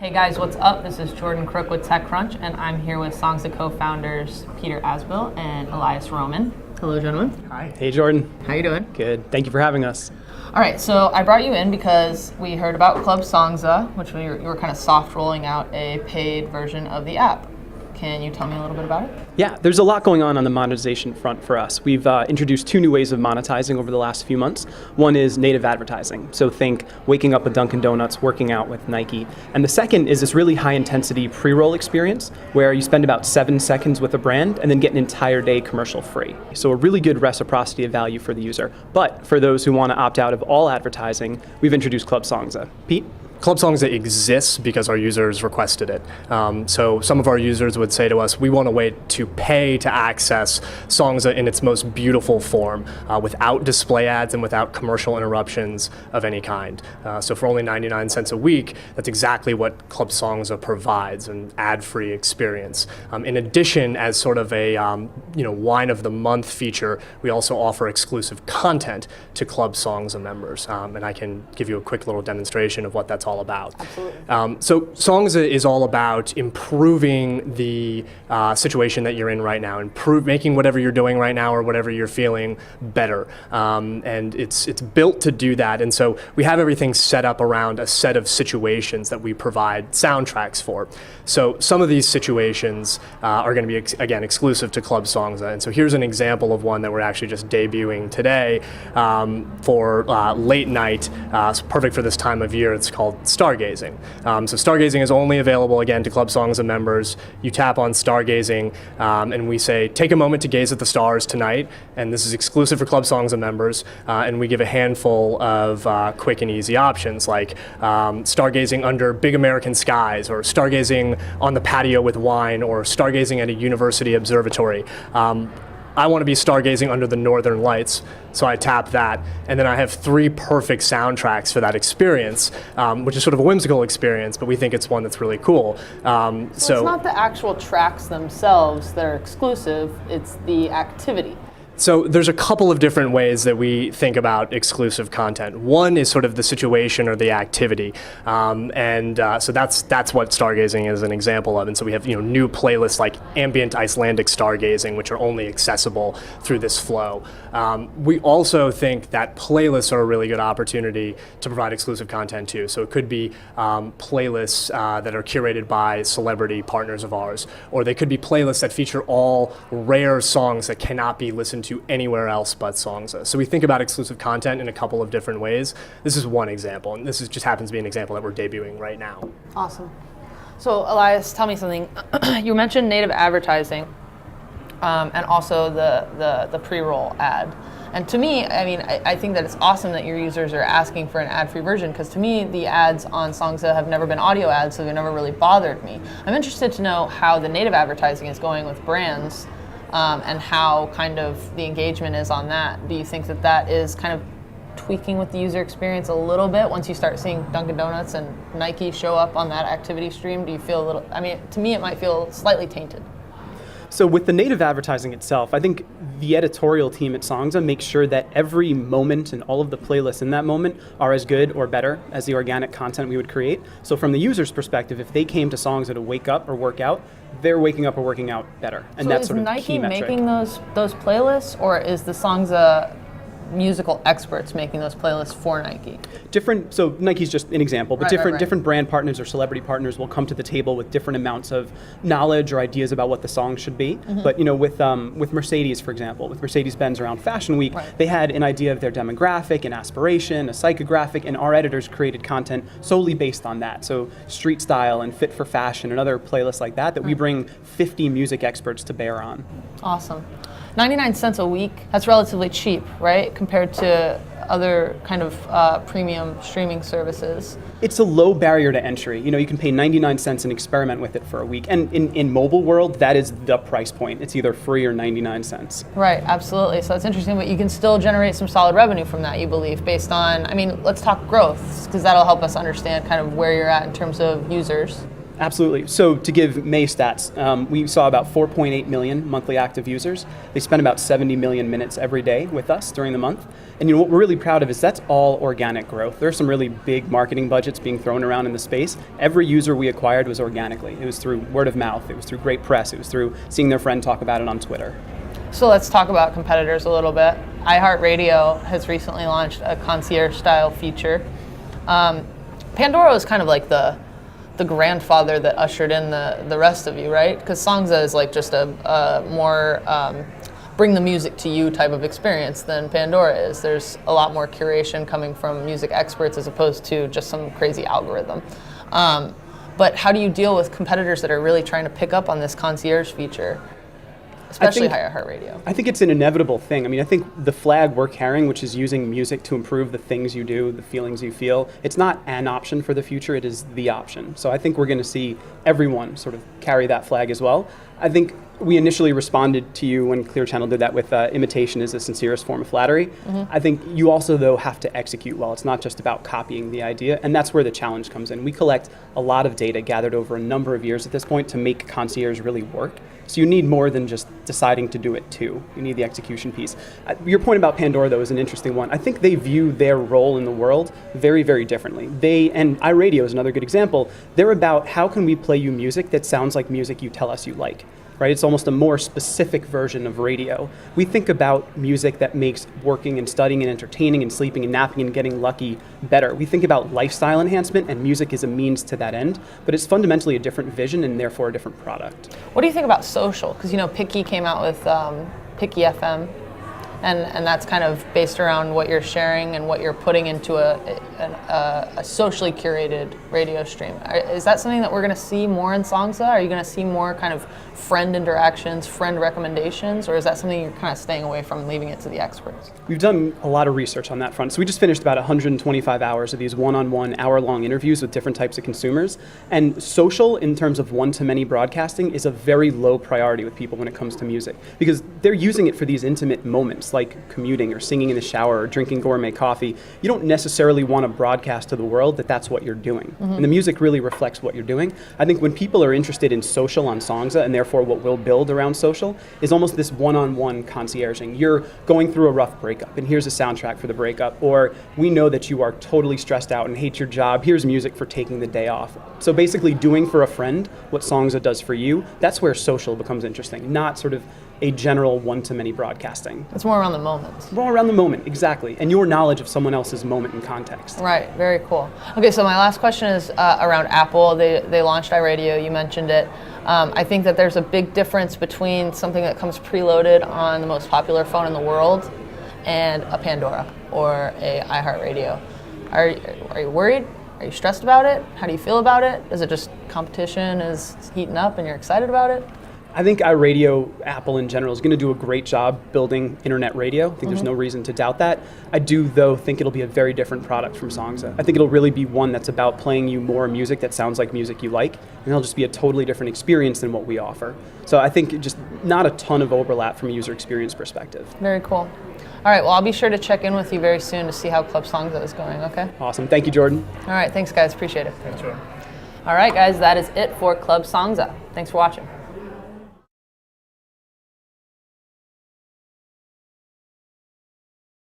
Hey guys, what's up? This is Jordan Crook with TechCrunch, and I'm here with Songza co-founders Peter Asbill and Elias Roman. Hello, gentlemen. Hi. Hey, Jordan. How you doing? Good. Thank you for having us. All right, so I brought you in because we heard about Club Songza, which you were kind of soft rolling out a paid version of the app. Can you tell me a little bit about it? Yeah, there's a lot going on the monetization front for us. We've introduced two new ways of monetizing over the last few months. One is native advertising. So think waking up with Dunkin' Donuts, working out with Nike. And the second is this really high intensity pre-roll experience where you spend about 7 seconds with a brand and then get an entire day commercial free. So a really good reciprocity of value for the user. But for those who want to opt out of all advertising, we've introduced Club Songza. Pete? Club Songza exists because our users requested it. So some of our users would say to us, we want a way to pay to access Songza in its most beautiful form, without display ads and without commercial interruptions of any kind. So for only 99 cents a week, that's exactly what Club Songza provides, an ad-free experience. In addition, as sort of a wine of the month feature, we also offer exclusive content to Club Songza members. And I can give you a quick little demonstration of what that's all about. Absolutely. So Songza is all about improving the situation that you're in right now, making whatever you're doing right now or whatever you're feeling better. And it's built to do that. And so we have everything set up around a set of situations that we provide soundtracks for. So some of these situations are going to be, again, exclusive to Club Songza. And so here's an example of one that we're actually just debuting today for late night. It's perfect for this time of year. It's called Stargazing. So Stargazing is only available, again, to Club Songza members. You tap on Stargazing and we say, take a moment to gaze at the stars tonight. And this is exclusive for Club Songza members. And we give a handful of quick and easy options like stargazing under big American skies, or stargazing on the patio with wine, or stargazing at a university observatory. I want to be stargazing under the northern lights, so I tap that, and then I have 3 perfect soundtracks for that experience, which is sort of a whimsical experience, but we think it's one that's really cool. So it's not the actual tracks themselves that are exclusive, it's the activity. So there's a couple of different ways that we think about exclusive content. One is sort of the situation or the activity, so that's what stargazing is an example of. And so we have new playlists like ambient Icelandic stargazing, which are only accessible through this flow. We also think that playlists are a really good opportunity to provide exclusive content too. So it could be playlists that are curated by celebrity partners of ours, or they could be playlists that feature all rare songs that cannot be listened to anywhere else but Songza. So we think about exclusive content in a couple of different ways. This is one example, and just happens to be an example that we're debuting right now. Awesome. So Elias, tell me something. You mentioned native advertising and also the pre-roll ad. And to me, I think that it's awesome that your users are asking for an ad-free version, because to me, the ads on Songza have never been audio ads, so they've never really bothered me. I'm interested to know how the native advertising is going with brands, and how kind of the engagement is on that. Do you think that that is kind of tweaking with the user experience a little bit once you start seeing Dunkin' Donuts and Nike show up on that activity stream? Do you feel a little, to me it might feel slightly tainted. So with the native advertising itself, I think the editorial team at Songza makes sure that every moment and all of the playlists in that moment are as good or better as the organic content we would create. So from the user's perspective, if they came to Songza to wake up or work out, they're waking up or working out better. And so that's is sort of Nike key metric. making those playlists, or is the Songza musical experts making those playlists for Nike? So Nike's just an example, but Right. different brand partners or celebrity partners will come to the table with different amounts of knowledge or ideas about what the song should be. Mm-hmm. But with Mercedes, for example, with Mercedes-Benz around Fashion Week, Right. they had an idea of their demographic, an aspiration, a psychographic, and our editors created content solely based on that. So street style and fit for fashion and other playlists like that we bring 50 music experts to bear on. Awesome. 99 cents a week, that's relatively cheap, right? Compared to other kind of premium streaming services. It's a low barrier to entry. You can pay 99 cents and experiment with it for a week. And in mobile world, that is the price point. It's either free or 99 cents. Right, absolutely. So that's interesting, but you can still generate some solid revenue from that, you believe, based on, let's talk growth, because that'll help us understand kind of where you're at in terms of users. Absolutely. So to give May stats, we saw about 4.8 million monthly active users. They spend about 70 million minutes every day with us during the month. And what we're really proud of is that's all organic growth. There are some really big marketing budgets being thrown around in the space. Every user we acquired was organically. It was through word of mouth. It was through great press. It was through seeing their friend talk about it on Twitter. So let's talk about competitors a little bit. iHeartRadio has recently launched a concierge-style feature. Pandora is kind of like the grandfather that ushered in the rest of you, right? Because Songza is like just a more bring the music to you type of experience than Pandora is. There's a lot more curation coming from music experts as opposed to just some crazy algorithm. But how do you deal with competitors that are really trying to pick up on this concierge feature? Especially iHeartRadio. I think it's an inevitable thing. I mean, I think the flag we're carrying, which is using music to improve the things you do, the feelings you feel, it's not an option for the future, it is the option. So I think we're going to see everyone sort of carry that flag as well. I think we initially responded to you when Clear Channel did that with imitation is the sincerest form of flattery. I think you also, though, have to execute well. It's not just about copying the idea, and that's where the challenge comes in. We collect a lot of data gathered over a number of years at this point to make concierge really work. So you need more than just deciding to do it too. You need the execution piece. Your point about Pandora, though, is an interesting one. I think they view their role in the world very, very differently. And iRadio is another good example. They're about how can we play you music that sounds like music you tell us you like. Right? It's almost a more specific version of radio. We think about music that makes working and studying and entertaining and sleeping and napping and getting lucky better. We think about lifestyle enhancement, and music is a means to that end, but it's fundamentally a different vision and therefore a different product. What do you think about social? Because Picky came out with Picky FM, and that's kind of based around what you're sharing and what you're putting into a socially curated radio stream. Is that something that we're going to see more in Songza? Are you going to see more kind of friend interactions, friend recommendations, or is that something you're kind of staying away from, leaving it to the experts? We've done a lot of research on that front. So we just finished about 125 hours of these one-on-one, hour-long interviews with different types of consumers. And social, in terms of one-to-many broadcasting, is a very low priority with people when it comes to music, because they're using it for these intimate moments, like commuting or singing in the shower or drinking gourmet coffee. You don't necessarily want to broadcast to the world that that's what you're doing. And the music really reflects what you're doing. I think when people are interested in social on Songza, and therefore what we'll build around social, is almost this one-on-one concierging. You're going through a rough breakup, and here's a soundtrack for the breakup. Or we know that you are totally stressed out and hate your job. Here's music for taking the day off. So basically doing for a friend what Songza does for you, that's where social becomes interesting, not sort of a general one-to-many broadcasting. It's more around the moment. More around the moment, exactly. And your knowledge of someone else's moment and context. Right, very cool. Okay, so my last question is around Apple. They launched iRadio, you mentioned it. I think that there's a big difference between something that comes preloaded on the most popular phone in the world and a Pandora or a iHeartRadio. Are you worried? Are you stressed about it? How do you feel about it? Is it just competition is heating up and you're excited about it? I think iRadio, Apple in general, is going to do a great job building internet radio. I think there's no reason to doubt that. I do, though, think it'll be a very different product from Songza. I think it'll really be one that's about playing you more music that sounds like music you like, and it'll just be a totally different experience than what we offer. So I think just not a ton of overlap from a user experience perspective. Very cool. All right, well, I'll be sure to check in with you very soon to see how Club Songza is going, okay? Awesome. Thank you, Jordan. All right, thanks, guys. Appreciate it. Thanks, Jordan. All right, guys, that is it for Club Songza. Thanks for watching.